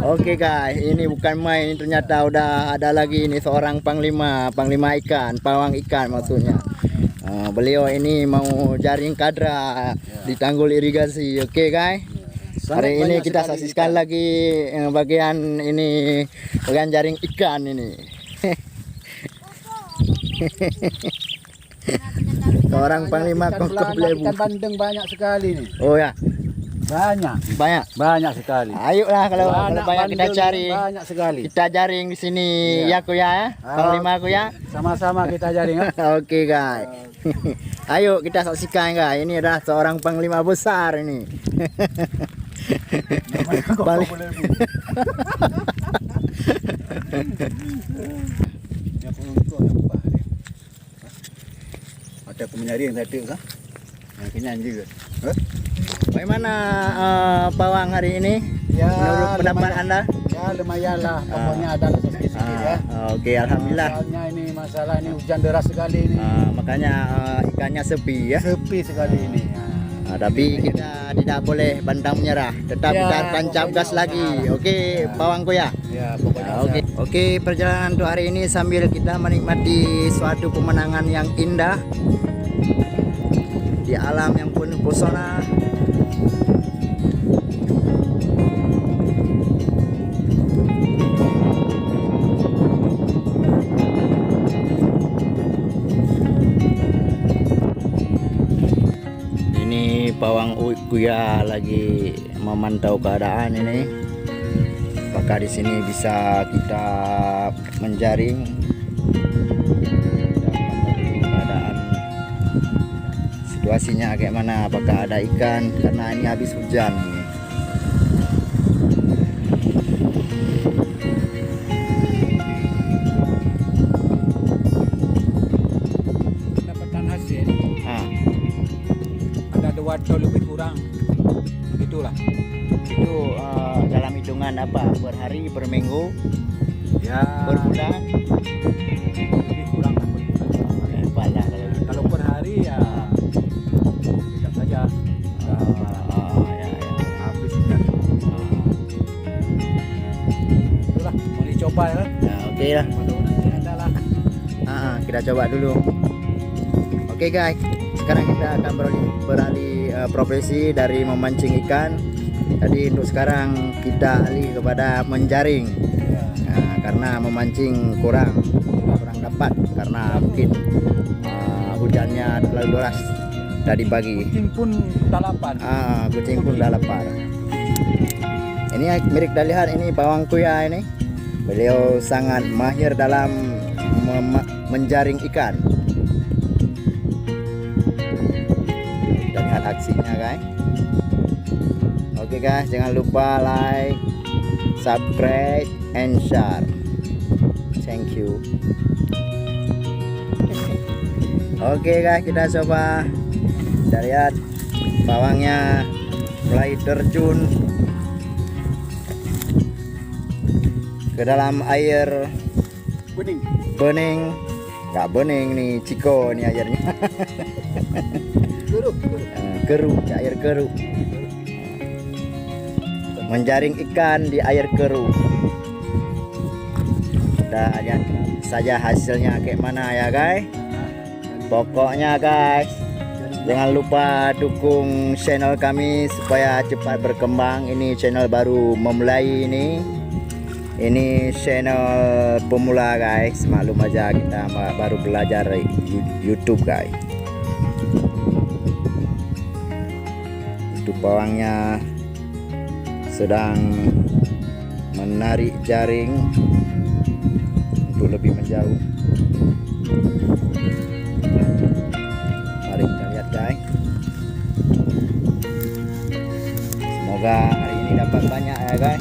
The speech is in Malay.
Oke guys, ini bukan main, ternyata udah ada lagi ini seorang panglima ikan, pawang ikan maksudnya. Beliau ini mau jaring kadra di tanggul irigasi. Oke guys. Hari ini kita saksikan lagi bagian jaring ikan ini. Seorang panglima kongkong blebu. Ikan bandeng banyak sekali nih. Oh ya. Banyak sekali. Ayolah kalau banyak kita cari. Banyak sekali. Kita jaring di sini ya aku ya. Panglima aku ya. Sama-sama kita jaring. Oke guys. Ayo kita saksikan guys. Ini adalah seorang panglima besar ini. Ada penyaring tadi kan? Yang kenyang juga. Bagaimana pawang hari ini? Ya, menurut pendapat Anda? Ya lumayan lah. Pokoknya ada sedikit ya. Oke, alhamdulillah. Soalnya ini masalah ini hujan deras sekali ini. Makanya ikannya sepi ya. Sepi sekali ini. Tapi kita tidak boleh pantang menyerah. Tetap Ya, kita tancap gas lagi. Oke, pawangku ya. Ya, pokoknya. Oke, perjalanan untuk hari ini sambil kita menikmati suatu pemandangan yang indah di alam yang penuh pesona. Ini pawang Kuya lagi memantau keadaan ini. Apakah di sini bisa kita menjaring keadaan situasinya kayak mana, apakah ada ikan karena ini habis hujan. Mendapatkan hasil. Ada 2 ton lebih kurang. Begitulah. Itu dalam hitungan apa, per hari, per minggu, Ya, per bulan? lebih kurang lah per bulan. Hebat lah kalau gitu. Kalau per hari ya tidak saja. Ya. Habis kan. Itulah mau dicoba ya. Nah, oke lah. Mudah-mudahan ada lah. Kita coba dulu. Oke guys, sekarang kita akan beralih profesi dari memancing ikan. Jadi untuk sekarang kita alih kepada menjaring. Karena memancing kurang dapat karena mungkin hujannya terlalu deras tadi pagi. Kucing pun dalapan. Kucing pun dah lapar. Ini milik dalihan, ini pawang Kuya ini. Beliau sangat mahir dalam menjaring ikan. Kita lihat aksinya guys. Oke guys, jangan lupa like, subscribe, and share. Thank you. Oke guys, kita coba. Kita lihat pawangnya mulai terjun ke dalam air bening. Nggak bening nih, Ciko nih airnya. Keruh, air keruh. Menjaring ikan di air keruh. Kita lihat saja hasilnya kayak mana ya guys. Pokoknya guys, jangan lupa dukung channel kami supaya cepat berkembang. Ini channel baru memulai ini. Ini channel pemula guys. Maklum aja kita baru belajar YouTube guys. Itu pawangnya sedang menarik jaring untuk lebih menjauh. Mari kita lihat guys. Semoga hari ini dapat banyak ya guys.